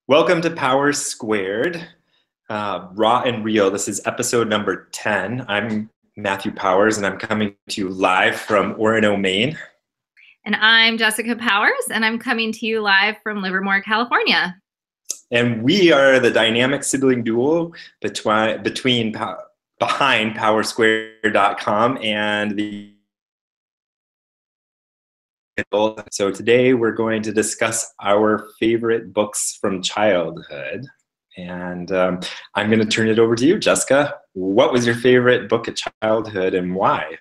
Welcome to Power Squared, Raw and Real. This is episode number 10. I'm Matthew Powers, and I'm coming to you live from Orono, Maine. And I'm Jessica Powers, and I'm coming to you live from Livermore, California. And we are the dynamic sibling duo behind PowerSquare.com and the So today we're going to discuss our favorite books from childhood. And I'm going to turn it over to you, Jessica. What was your favorite book of childhood and why?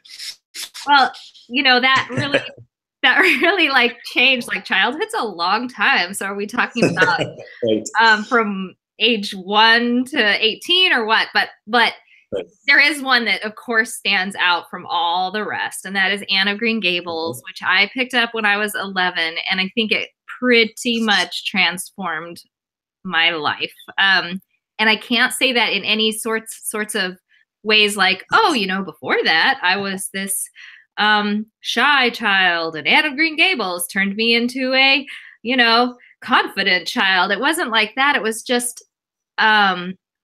Well, that really like changed. Like childhood's a long time. So are we talking about right. From age 1 to 18 or what? But right. There is one that, of course, stands out from all the rest, and that is Anne of Green Gables, which I picked up when I was 11, and I think it pretty much transformed my life. And I can't say that in any sorts of ways like, before that, I was this shy child, and Anne of Green Gables turned me into a, confident child. It wasn't like that. It was just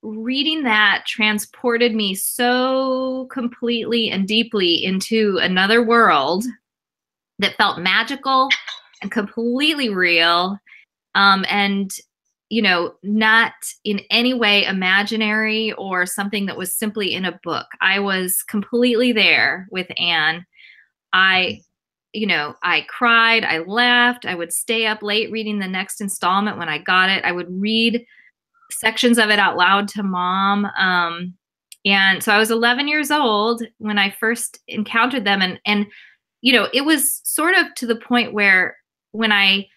reading that transported me so completely and deeply into another world that felt magical and completely real, and not in any way imaginary or something that was simply in a book. I was completely there with Anne. I cried, I laughed, I would stay up late reading the next installment when I got it. I would read sections of it out loud to Mom. And so I was 11 years old when I first encountered them. And it was sort of to the point where when I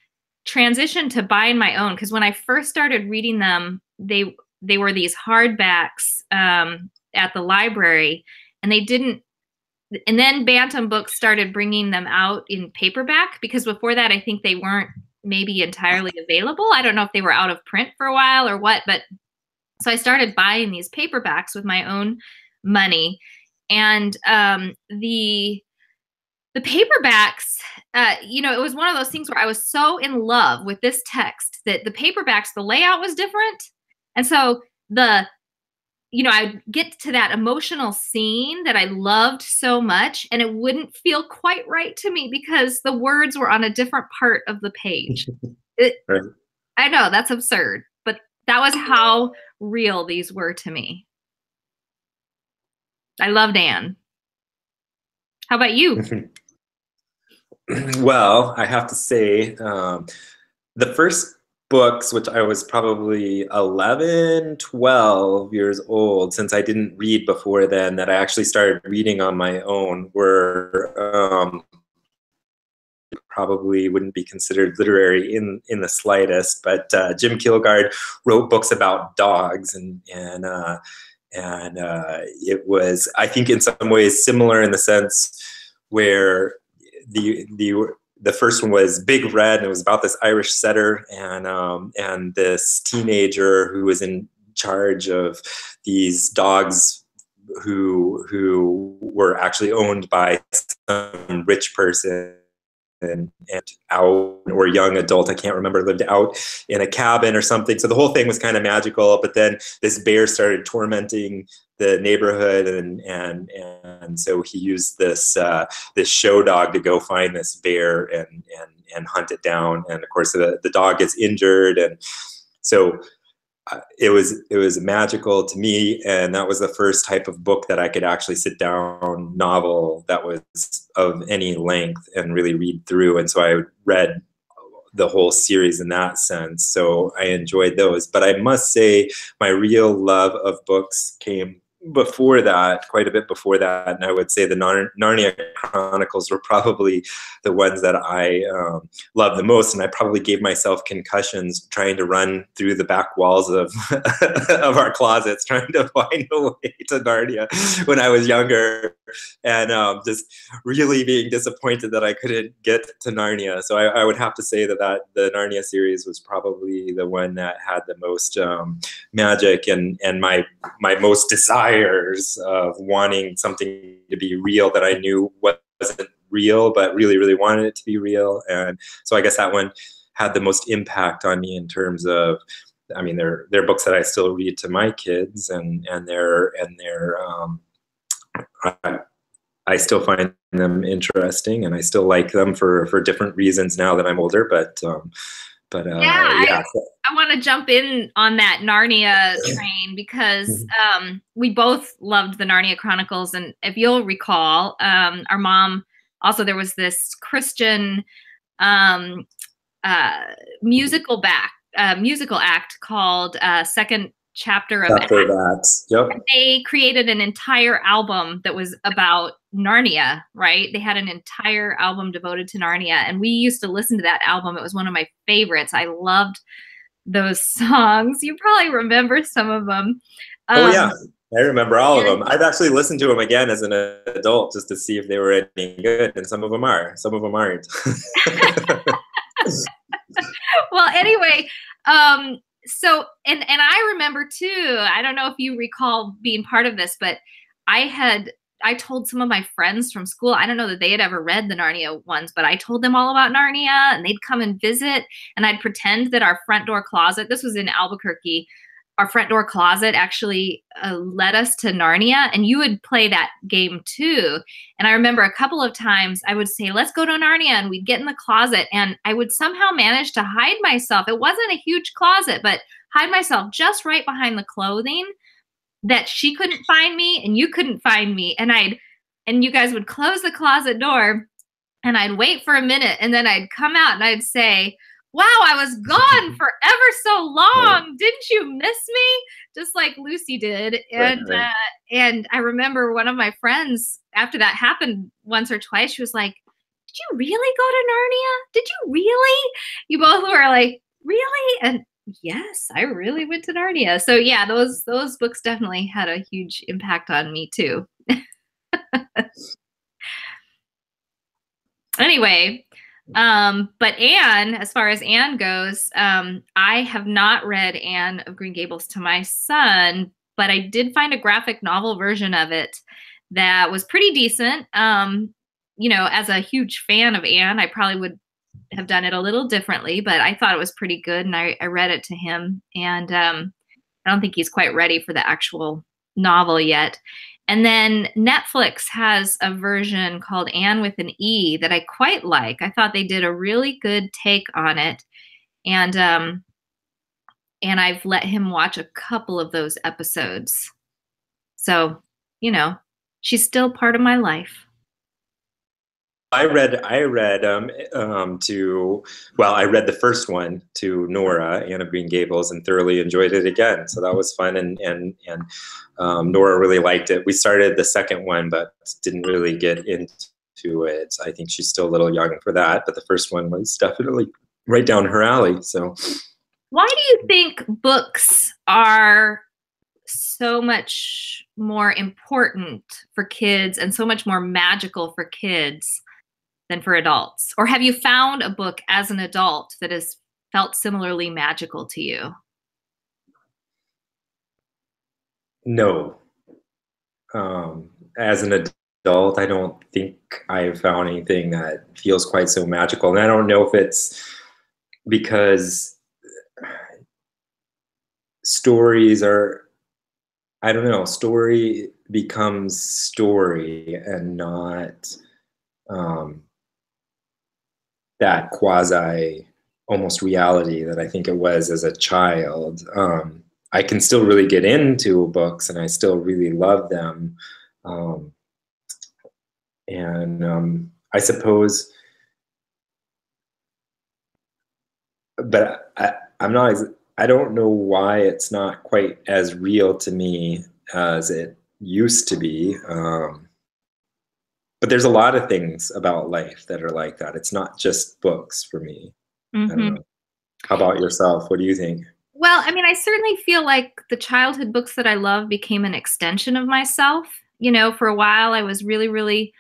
transitioned to buying my own, because when I first started reading them, they were these hardbacks at the library, and and then Bantam Books started bringing them out in paperback, because before that, I think they weren't maybe entirely available. I don't know if they were out of print for a while or what, but so I started buying these paperbacks with my own money. And the paperbacks, it was one of those things where I was so in love with this text that the paperbacks, the layout was different. And so I'd get to that emotional scene that I loved so much, and it wouldn't feel quite right to me because the words were on a different part of the page. Right. I know, that's absurd, but that was how real these were to me. I loved Anne. How about you? Well, I have to say, the first books, which I was probably 11, 12 years old, since I didn't read before then, that I actually started reading on my own, were probably wouldn't be considered literary in the slightest, but Jim Kilgard wrote books about dogs, and it was, I think, in some ways similar in the sense where the first one was Big Red, and it was about this Irish setter and this teenager who was in charge of these dogs who were actually owned by some rich person and out, or young adult, I can't remember, lived out in a cabin or something. So the whole thing was kind of magical. But then this bear started tormenting the neighborhood, and so he used this show dog to go find this bear and hunt it down. And of course, the dog gets injured, and so it was magical to me, and that was the first type of book that I could actually sit down, novel that was of any length, and really read through. And so I read the whole series in that sense. So I enjoyed those. But I must say, my real love of books came before that, quite a bit before that. And I would say the Narnia Chronicles were probably the ones that I loved the most. And I probably gave myself concussions trying to run through the back walls of of our closets, trying to find a way to Narnia when I was younger, and just really being disappointed that I couldn't get to Narnia. So I would have to say that the Narnia series was probably the one that had the most magic and my most desires of wanting something to be real that I knew wasn't real, but really, really wanted it to be real. And so I guess that one had the most impact on me in terms of I mean, they're books that I still read to my kids, and they're I still find them interesting, and I still like them for different reasons now that I'm older. Yeah, I want to jump in on that Narnia train because we both loved the Narnia Chronicles, and if you'll recall, our mom also, there was this Christian musical act called Second Chapter of Acts. Yep. And they created an entire album that was about Narnia, right? They had an entire album devoted to Narnia, and we used to listen to that album. It was one of my favorites. I loved those songs. You probably remember some of them. Oh yeah, I remember all of them. I've actually listened to them again as an adult just to see if they were any good, and some of them are. Some of them aren't. Well, anyway, so and I remember too, I don't know if you recall being part of this, but I told some of my friends from school, I don't know that they had ever read the Narnia ones, but I told them all about Narnia, and they'd come and visit, and I'd pretend that our front door closet, this was in Albuquerque, our front door closet actually led us to Narnia, and you would play that game too. And I remember a couple of times I would say, let's go to Narnia, and we'd get in the closet, and I would somehow manage to hide myself. It wasn't a huge closet, but hide myself just right behind the clothing that she couldn't find me and you couldn't find me. And you guys would close the closet door, and I'd wait for a minute, and then I'd come out and I'd say, wow, I was gone for ever so long. Didn't you miss me? Just like Lucy did. And and I remember one of my friends, after that happened once or twice, she was like, did you really go to Narnia? Did you really? You both were like, really? And yes, I really went to Narnia. So yeah, those books definitely had a huge impact on me too. Anyway, but Anne, as far as Anne goes, I have not read Anne of Green Gables to my son, but I did find a graphic novel version of it that was pretty decent. You know, as a huge fan of Anne, I probably would have done it a little differently, but I thought it was pretty good, and I read it to him, and I don't think he's quite ready for the actual novel yet. And then Netflix has a version called Anne with an E that I quite like. I thought they did a really good take on it. And I've let him watch a couple of those episodes. So, you know, she's still part of my life. I read the first one to Nora, Anne of Green Gables, and thoroughly enjoyed it again. So that was fun, and Nora really liked it. We started the second one, but didn't really get into it. I think she's still a little young for that, but the first one was definitely right down her alley. So, why do you think books are so much more important for kids and so much more magical for kids than for adults? Or have you found a book as an adult that has felt similarly magical to you? No. As an adult, I don't think I've found anything that feels quite so magical. And I don't know if it's because stories are, I don't know, story becomes story and not that quasi almost reality that I think it was as a child. I can still really get into books, and I still really love them. I suppose, but I don't know why it's not quite as real to me as it used to be. But there's a lot of things about life that are like that. It's not just books for me. Mm-hmm. I don't know. How about yourself? What do you think? Well, I mean, I certainly feel like the childhood books that I love became an extension of myself. You know, for a while, I was really, really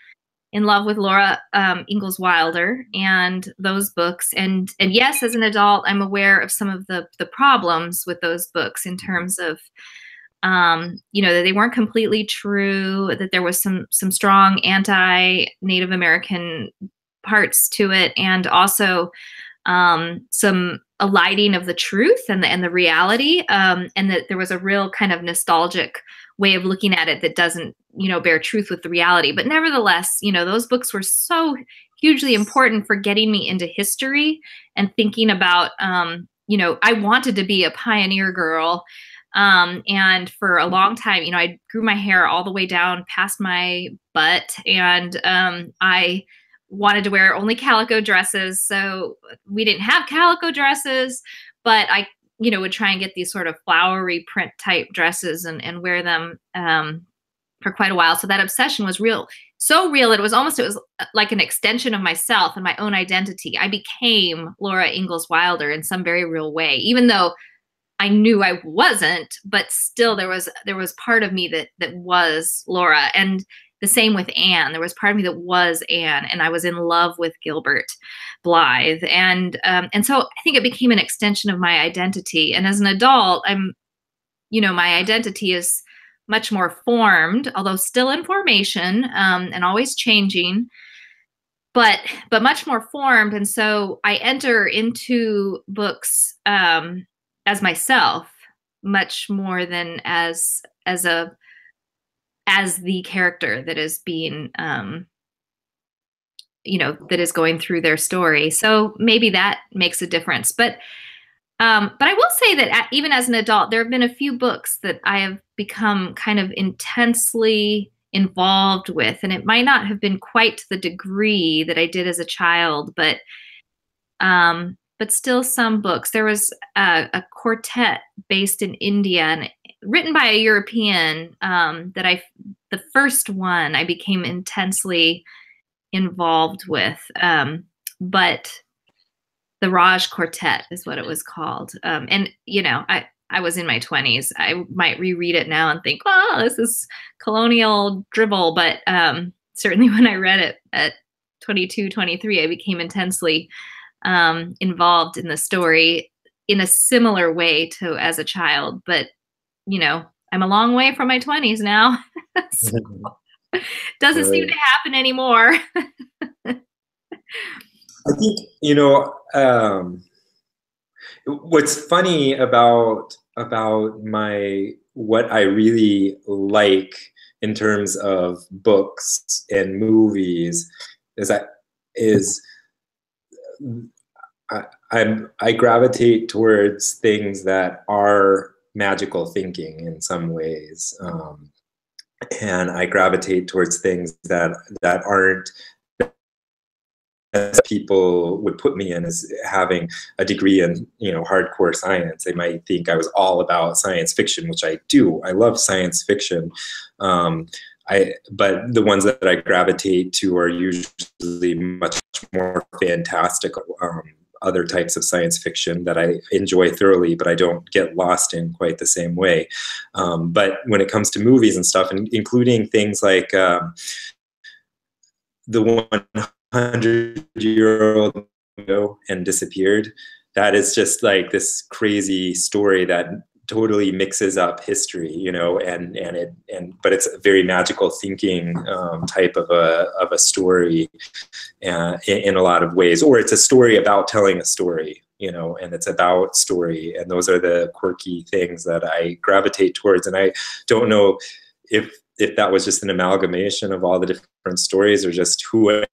in love with Laura Ingalls Wilder and those books. And yes, as an adult, I'm aware of some of the problems with those books in terms of, you know, that they weren't completely true, that there was some strong anti-Native American parts to it, and also some lighting of the truth and the reality, and that there was a real kind of nostalgic way of looking at it that doesn't, bear truth with the reality. But nevertheless, those books were so hugely important for getting me into history and thinking about, I wanted to be a pioneer girl. And for a long time, I grew my hair all the way down past my butt, and I wanted to wear only calico dresses. So we didn't have calico dresses, but I, would try and get these sort of flowery print type dresses and wear them for quite a while. So that obsession was real, so real. It was like an extension of myself and my own identity. I became Laura Ingalls Wilder in some very real way, even though I knew I wasn't, but still there was part of me that was Laura. And the same with Anne. There was part of me that was Anne, and I was in love with Gilbert Blythe. And so I think it became an extension of my identity. And as an adult, my identity is much more formed, although still in formation, and always changing, but much more formed. And so I enter into books as myself, much more than as the character that is being, that is going through their story. So maybe that makes a difference. But I will say that even as an adult, there have been a few books that I have become kind of intensely involved with, and it might not have been quite to the degree that I did as a child, but still some books. There was a quartet based in India and written by a European the first one I became intensely involved with. But the Raj Quartet is what it was called. And, I was in my 20s. I might reread it now and think, oh, this is colonial dribble. But certainly when I read it at 22, 23, I became intensely involved in the story in a similar way to as a child. But, I'm a long way from my 20s now. So doesn't seem to happen anymore. I think, what's funny about what I really like in terms of books and movies is I gravitate towards things that are magical thinking in some ways, and I gravitate towards things that aren't, as people would put me in as having a degree in hardcore science. They might think I was all about science fiction, which I do. I love science fiction, but the ones that I gravitate to are usually much more fantastic. Other types of science fiction that I enjoy thoroughly, but I don't get lost in quite the same way. But when it comes to movies and stuff, and including things like the 100-year-old and disappeared, that is just like this crazy story that totally mixes up history, but it's a very magical thinking type of a story in a lot of ways. Or it's a story about telling a story, and it's about story. And those are the quirky things that I gravitate towards. And I don't know if that was just an amalgamation of all the different stories, or just who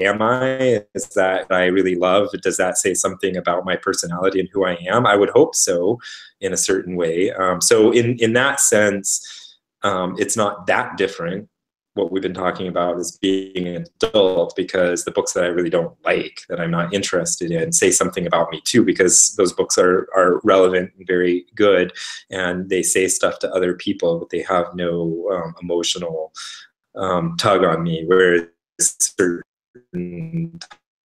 am I? Is that I really love? Does that say something about my personality and who I am? I would hope so, in a certain way. So in that sense, it's not that different. What we've been talking about is being an adult, because the books that I really don't like, that I'm not interested in, say something about me too, because those books are relevant and very good, and they say stuff to other people, but they have no emotional tug on me. Whereas certain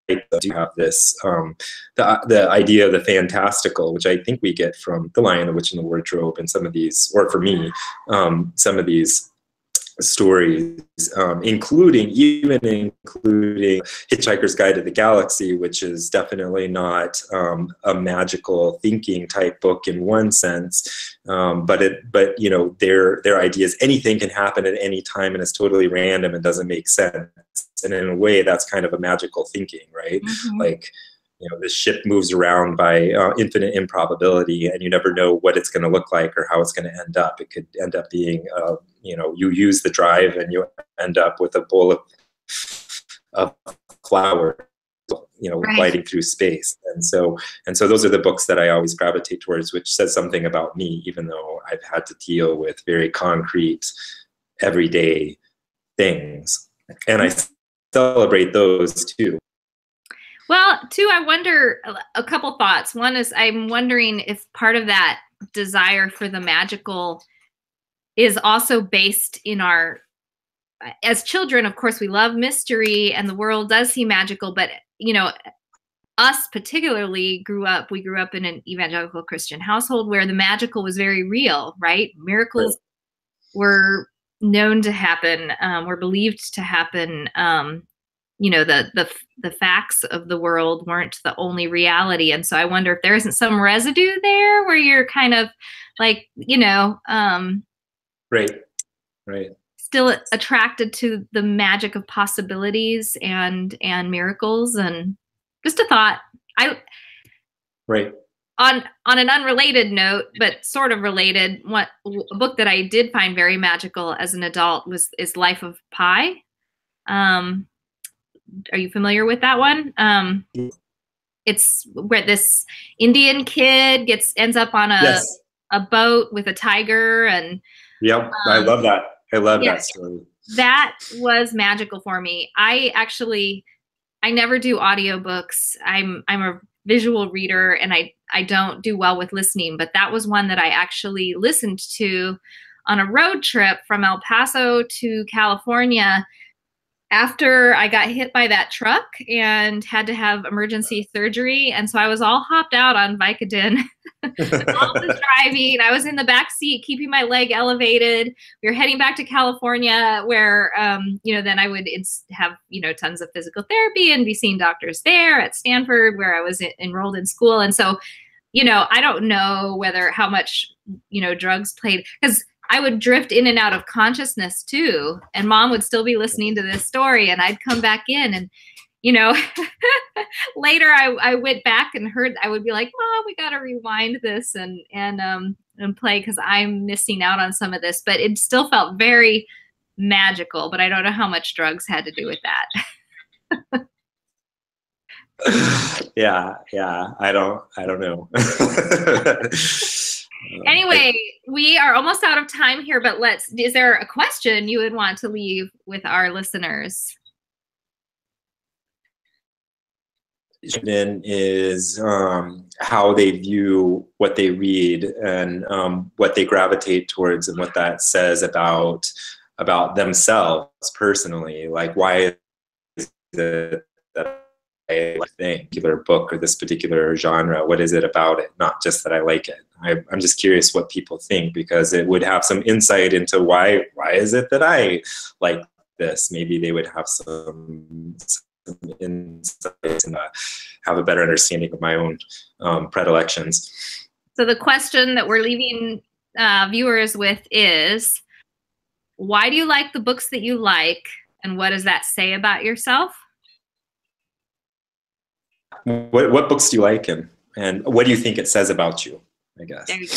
types do have this, the idea of the fantastical, which I think we get from The Lion, the Witch, and the Wardrobe, and some of these, or for me, some of these stories, including Hitchhiker's Guide to the Galaxy, which is definitely not a magical thinking type book in one sense, but their ideas, anything can happen at any time and it's totally random and doesn't make sense. And in a way, that's kind of a magical thinking, right? Mm-hmm. Like, this ship moves around by infinite improbability, and you never know what it's going to look like or how it's going to end up. It could end up being, you use the drive and you end up with a bowl of flour, Right. gliding through space. And so those are the books that I always gravitate towards, which says something about me, even though I've had to deal with very concrete, everyday things. And I celebrate those too. Well, two, I wonder, a couple thoughts. One is I'm wondering if part of that desire for the magical is also based in our, as children, of course, we love mystery and the world does seem magical, but us particularly we grew up in an evangelical Christian household where the magical was very real, right? Miracles were known to happen, were believed to happen. The facts of the world weren't the only reality. And so I wonder if there isn't some residue there where you're kind of like, Right. Still attracted to the magic of possibilities and miracles. And just a thought. Right. On an unrelated note, but sort of related, a book that I did find very magical as an adult is Life of Pi. Are you familiar with that one? It's where this Indian kid ends up on a boat with a tiger, and I love that. I love that story. That was magical for me. I never do audiobooks. I'm a visual reader, and I don't do well with listening, but that was one that I actually listened to on a road trip from El Paso to California after I got hit by that truck and had to have emergency surgery. And so I was all hopped out on Vicodin. All was driving. I was in the back seat, keeping my leg elevated. We were heading back to California where, then I would have, tons of physical therapy and be seeing doctors there at Stanford where I was enrolled in school. And so, I don't know how much, drugs played, because I would drift in and out of consciousness too. And Mom would still be listening to this story and I'd come back in and, later I went back and I would be like, Mom, we got to rewind this and play because I'm missing out on some of this, but it still felt very magical, but I don't know how much drugs had to do with that. Yeah. I don't know. Anyway, we are almost out of time here, but is there a question you would want to leave with our listeners? Is how they view what they read and what they gravitate towards and what that says about themselves personally. Like, why is it that I like this particular book or this particular genre? What is it about it? Not just that I like it. I'm just curious what people think, because it would have some insight into why is it that I like this. Maybe they would have some insights and have a better understanding of my own predilections. So the question that we're leaving viewers with is, why do you like the books that you like, and what does that say about yourself? What books do you like, and what do you think it says about you, I guess? There you go.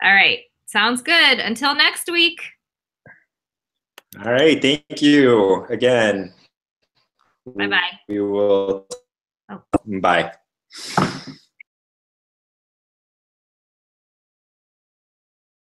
All right. Sounds good. Until next week. All right. Thank you again. Bye-bye. We will. Oh. Bye.